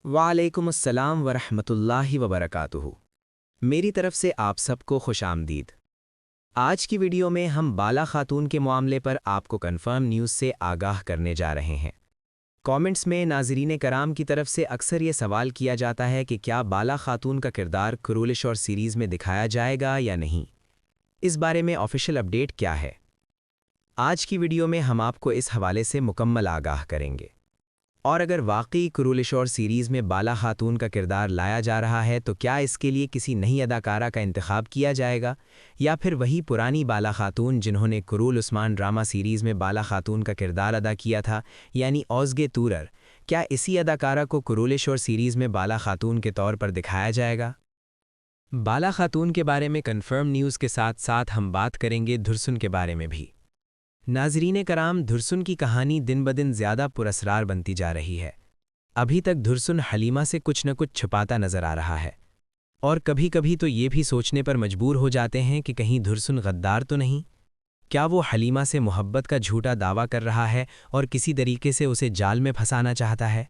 वालेकुम अस्सलाम वरहमतुल्लाहि वबरकातुहू। मेरी तरफ से आप सबको खुश आमदीद। आज की वीडियो में हम बाला खातून के मामले पर आपको कन्फर्म न्यूज़ से आगाह करने जा रहे हैं। कमेंट्स में नाज़रीन कराम की तरफ से अक्सर ये सवाल किया जाता है कि क्या बाला खातून का किरदार कुरूलिश और सीरीज़ में दिखाया जाएगा या नहीं। इस बारे में ऑफिशियल अपडेट क्या है, आज की वीडियो में हम आपको इस हवाले से मुकम्मल आगाह करेंगे। और अगर वाकई कुरूलिश और सीरीज़ में बाला खातून का किरदार लाया जा रहा है तो क्या इसके लिए किसी नई अदाकारा का इंतखाब किया जाएगा, या फिर वही पुरानी बाला खातून जिन्होंने कुरूल उस्मान ड्रामा सीरीज़ में बाला खातून का किरदार अदा किया था, यानी औज़गे तूरर, क्या इसी अदाकारा को कुरूलिश और सीरीज़ में बाला खातून के तौर पर दिखाया जाएगा। बाला खातून के बारे में कन्फर्म न्यूज़ के साथ साथ हम बात करेंगे धुरसुन के बारे में भी। नाज़रीन कराम, धुरसुन की कहानी दिन ब दिन ज़्यादा पुरअसरार बनती जा रही है। अभी तक धुरसुन हलीमा से कुछ न कुछ छुपाता नज़र आ रहा है, और कभी कभी तो ये भी सोचने पर मजबूर हो जाते हैं कि कहीं धुरसुन गद्दार तो नहीं। क्या वो हलीमा से मोहब्बत का झूठा दावा कर रहा है और किसी तरीके से उसे जाल में फंसाना चाहता है।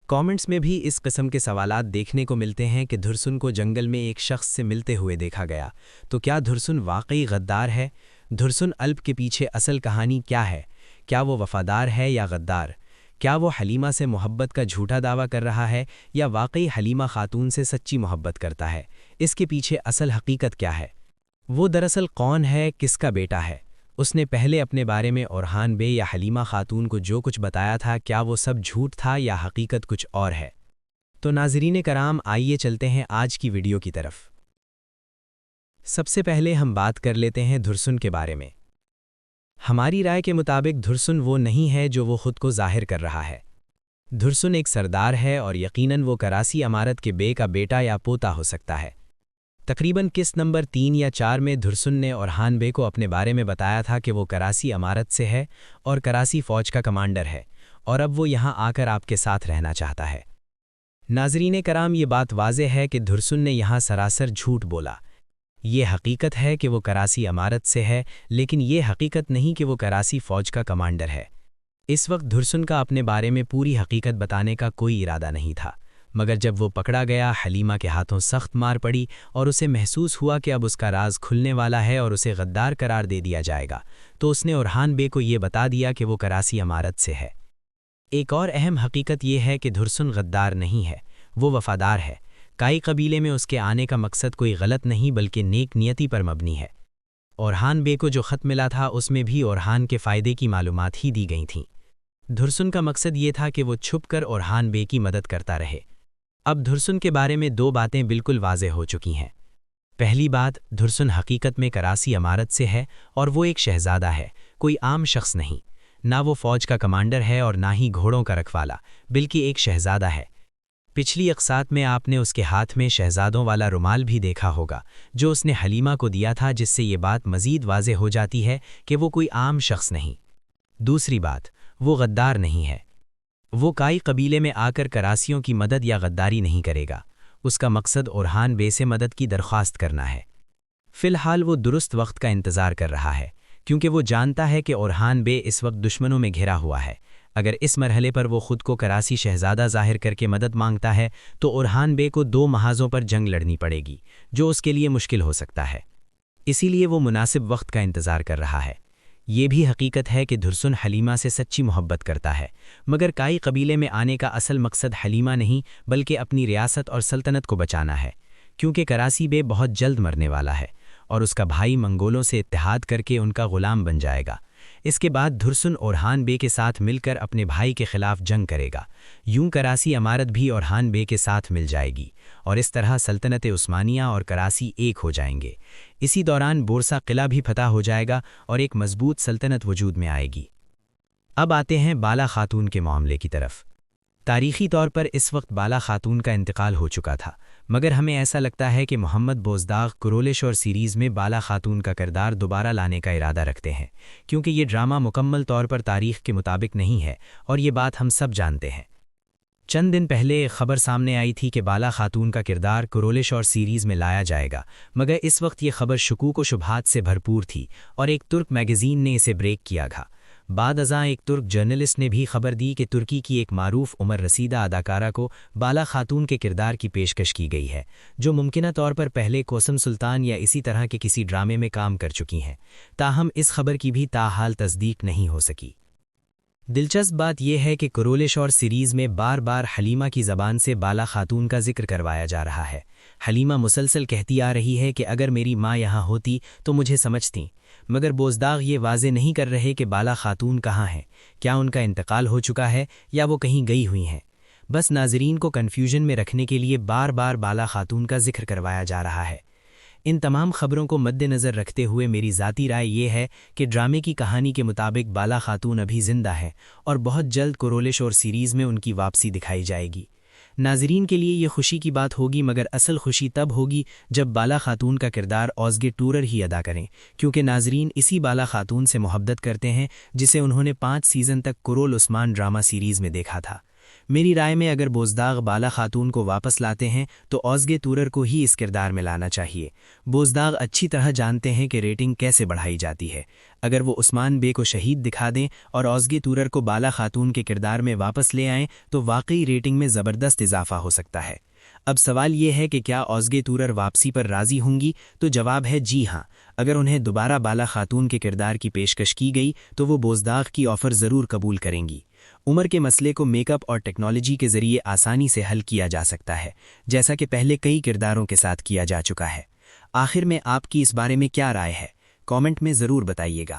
कमेंट्स में भी इस किस्म के सवालात देखने को मिलते हैं कि धुरसुन को जंगल में एक शख्स से मिलते हुए देखा गया, तो क्या धुरसुन वाकई गद्दार है। धुरसुन अल्प के पीछे असल कहानी क्या है, क्या वो वफादार है या गद्दार। क्या वो हलीमा से मोहब्बत का झूठा दावा कर रहा है या वाकई हलीमा खातून से सच्ची मोहब्बत करता है। इसके पीछे असल हकीकत क्या है, वो दरअसल कौन है, किसका बेटा है। उसने पहले अपने बारे में ओरहान बे या हलीमा खातून को जो कुछ बताया था, क्या वो सब झूठ था या हकीकत कुछ और है। तो नाज़रीन कराम, आइए चलते हैं आज की वीडियो की तरफ। सबसे पहले हम बात कर लेते हैं धुरसुन के बारे में। हमारी राय के मुताबिक धुरसुन वो नहीं है जो वो खुद को जाहिर कर रहा है। धुरसुन एक सरदार है और यकीनन वो करासी अमारत के बे का बेटा या पोता हो सकता है। तकरीबन किस्त नंबर 3 या 4 में धुरसुन ने ओरहान बे को अपने बारे में बताया था कि वो करासी अमारत से है और करासी फ़ौज का कमांडर है, और अब वो यहाँ आकर आपके साथ रहना चाहता है। नाज़रीन कराम, ये बात वाज़ेह है कि धुरसुन ने यहाँ सरासर झूठ बोला। ये हकीकत है कि वो करासी अमारत से है, लेकिन ये हकीकत नहीं कि वो करासी फ़ौज का कमांडर है। इस वक्त धुरसुन का अपने बारे में पूरी हकीकत बताने का कोई इरादा नहीं था, मगर जब वो पकड़ा गया, हलीमा के हाथों सख्त मार पड़ी और उसे महसूस हुआ कि अब उसका राज खुलने वाला है और उसे गद्दार करार दे दिया जाएगा, तो उसने ओरहान बे को ये बता दिया कि वो करासी अमारत से है। एक और अहम हकीकत ये है कि धुरसुन गद्दार नहीं है, वो वफादार है। काई कबीले में उसके आने का मकसद कोई गलत नहीं बल्कि नेक नियति पर मबनी है। ओरहान बे को जो ख़त मिला था उसमें भी ओरहान के फ़ायदे की मालूमात ही दी गई थीं। धुरसुन का मकसद ये था कि वो छुपकर ओरहान बे की मदद करता रहे। अब धुरसुन के बारे में दो बातें बिल्कुल वाज़ेह हो चुकी हैं। पहली बात, धुरसुन हकीकत में करासी अमारत से है और वो एक शहज़ादा है, कोई आम शख्स नहीं। ना वो फ़ौज का कमांडर है और ना ही घोड़ों का रखवाला, बल्कि एक शहज़ादा है। पिछली अक़सात में आपने उसके हाथ में शहज़ादों वाला रुमाल भी देखा होगा जो उसने हलीमा को दिया था, जिससे ये बात मज़ीद वाज़ेह हो जाती है कि वो कोई आम शख्स नहीं। दूसरी बात, वो गद्दार नहीं है। वो काई कबीले में आकर करासियों की मदद या गद्दारी नहीं करेगा। उसका मकसद ओरहान बे से मदद की दरख्वास्त करना है। फ़िलहाल वो दुरुस्त वक्त का इंतज़ार कर रहा है, क्योंकि वो जानता है कि ओरहान बे इस वक्त दुश्मनों में घिरा हुआ है। अगर इस मरहले पर वो खुद को करासी शहज़ादा ज़ाहिर करके मदद मांगता है तो ओरहान बे को 2 महाज़ों पर जंग लड़नी पड़ेगी, जो उसके लिए मुश्किल हो सकता है। इसीलिए वो मुनासिब वक्त का इंतज़ार कर रहा है। ये भी हकीकत है कि धुरसुन हलीमा से सच्ची मोहब्बत करता है, मगर काई कबीले में आने का असल मकसद हलीमा नहीं बल्कि अपनी रियासत और सल्तनत को बचाना है, क्योंकि करासी बे बहुत जल्द मरने वाला है और उसका भाई मंगोलों से इत्तेहाद करके उनका ग़ुलाम बन जाएगा। इसके बाद धुरसुन ओरहान बे के साथ मिलकर अपने भाई के खिलाफ जंग करेगा। यूं करासी अमारत भी ओरहान बे के साथ मिल जाएगी और इस तरह सल्तनत उस्मानिया और करासी एक हो जाएंगे। इसी दौरान बोरसा किला भी फतह हो जाएगा और एक मजबूत सल्तनत वजूद में आएगी। अब आते हैं बाला खातून के मामले की तरफ। तारीख़ी तौर पर इस वक्त बाला खातून का इंतकाल हो चुका था, मगर हमें ऐसा लगता है कि मोहम्मद बोज़दाग कुरूलिश और सीरीज़ में बाला खातून का किरदार दोबारा लाने का इरादा रखते हैं, क्योंकि ये ड्रामा मुकम्मल तौर पर तारीख़ के मुताबिक नहीं है और ये बात हम सब जानते हैं। चंद दिन पहले एक ख़बर सामने आई थी कि बाला खातून का किरदार कुरूलिश और सीरीज़ में लाया जाएगा, मगर इस वक्त ये ख़बर शकूक व शुबहात से भरपूर थी और एक तुर्क मैगज़ीन ने इसे ब्रेक किया था। بعد ازاں ایک ترک جرنلسٹ نے بھی خبر دی کہ ترکی کی ایک معروف عمر رسیدہ اداکارہ کو بالا خاتون کے کردار کی پیشکش کی گئی ہے، جو ممکنہ طور پر پہلے کوسم سلطان یا اسی طرح کے کسی ڈرامے میں کام کر چکی ہیں، تاہم اس خبر کی بھی تاحال تصدیق نہیں ہو سکی۔ دلچسپ بات یہ ہے کہ کرولے شور سیریز میں بار بار حلیمہ کی زبان سے بالا خاتون کا ذکر کروایا جا رہا ہے۔ حلیمہ مسلسل کہتی آ رہی ہے کہ اگر میری ماں یہاں ہوتی تو مجھے سمجھتیں، مگر بوزداغ یہ واضح نہیں کر رہے کہ بالا خاتون کہاں ہیں، کیا ان کا انتقال ہو چکا ہے یا وہ کہیں گئی ہوئی ہیں۔ بس ناظرین کو کنفیوژن میں رکھنے کے لیے بار بار بالا خاتون کا ذکر کروایا جا رہا ہے۔ ان تمام خبروں کو مد نظر رکھتے ہوئے میری ذاتی رائے یہ ہے کہ ڈرامے کی کہانی کے مطابق بالا خاتون ابھی زندہ ہے اور بہت جلد کرولے شور سیریز میں ان کی واپسی دکھائی جائے گی۔ ناظرین کے لیے یہ خوشی کی بات ہوگی، مگر اصل خوشی تب ہوگی جب بالا خاتون کا کردار اوزگے ٹورر ہی ادا کریں، کیونکہ ناظرین اسی بالا خاتون سے محبت کرتے ہیں جسے انہوں نے 5 سیزن تک کرول عثمان ڈرامہ سیریز میں دیکھا تھا۔ میری رائے میں اگر بوزداغ بالا خاتون کو واپس لاتے ہیں تو اوزگے ٹورر کو ہی اس کردار میں لانا چاہیے۔ بوزداغ اچھی طرح جانتے ہیں کہ ریٹنگ کیسے بڑھائی جاتی ہے۔ اگر وہ عثمان بے کو شہید دکھا دیں اور اوزگے ٹورر کو بالا خاتون کے کردار میں واپس لے آئیں تو واقعی ریٹنگ میں زبردست اضافہ ہو سکتا ہے۔ اب سوال یہ ہے کہ کیا اوزگے ٹورر واپسی پر راضی ہوں گی؟ تو جواب ہے جی ہاں۔ اگر انہیں دوبارہ بالا خاتون کے کردار کی پیشکش کی گئی تو وہ بوزداغ کی آفر ضرور قبول کریں گی۔ عمر کے مسئلے کو میک اپ اور ٹیکنالوجی کے ذریعے آسانی سے حل کیا جا سکتا ہے، جیسا کہ پہلے کئی کرداروں کے ساتھ کیا جا چکا ہے۔ آخر میں آپ کی اس بارے میں کیا رائے ہے؟ کامنٹ میں ضرور بتائیے گا۔